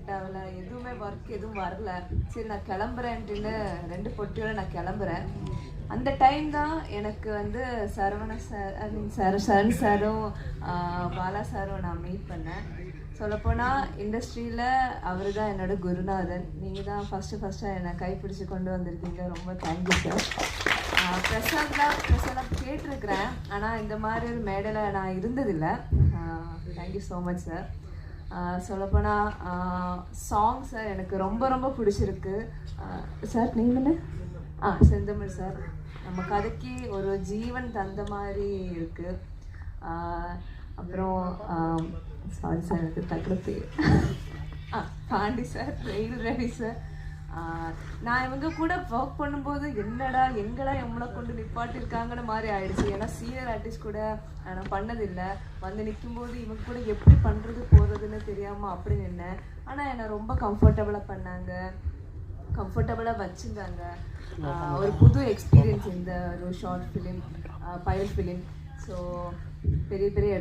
Set ஆகலை, எதுவுமே work எதுவும் வரல. சரி நான் கிளம்புறேன்ட்டுன்னு 2 பொட்டியோட நான் கிளம்புறேன். அந்த டைம் தான் எனக்கு வந்து சரவண சார் ஐ மீன் சரண் சாரும் பாலா சாரும் நான் மீட் பண்ணேன். சொல்லப்போனால் இண்டஸ்ட்ரியில் அவர் தான் என்னோட குருநாதன். நீங்கள் தான் ஃபஸ்ட்டாக என்னை கைப்பிடிச்சு கொண்டு வந்திருக்கீங்க. ரொம்ப தேங்க்யூ சார். பிரசாத்லாம் கேட்டிருக்கிறேன், ஆனால் இந்த மாதிரி ஒரு மேடையில் நான் இருந்ததில்லை. Thank you so much sir. சொல்லப்போனால் சாங் சார் எனக்கு ரொம்ப ரொம்ப பிடிச்சிருக்கு. சார் நேம் என்ன? செந்தமிழ் சார். நம்ம கதைக்கு ஒரு ஜீவன் தந்த மாதிரி இருக்குது. அப்புறம் சாரி சார் எனக்கு டக்குனு பேர் Pandi sir, rail Ravi sir. நான் இவங்க கூட ஒர்க் பண்ணும்போது எங்கடா எம்மளை கொண்டு நிப்பாட்டிருக்காங்கன்னு மாதிரி ஆயிடுச்சு. ஏன்னா சீனியர் ஆர்டிஸ்ட் கூட நான் பண்ணதில்லை. வந்து நிற்கும்போது இவங்க கூட எப்படி பண்ணுறது போகிறதுன்னு தெரியாமல் அப்படி நின்னேன். ஆனால் என்னை ரொம்ப கம்ஃபர்டபுளாக பண்ணாங்க, கம்ஃபர்டபுளாக வச்சுருந்தாங்க. ஒரு புது எக்ஸ்பீரியன்ஸ் இந்த ஒரு short film, pilot film. So பெரிய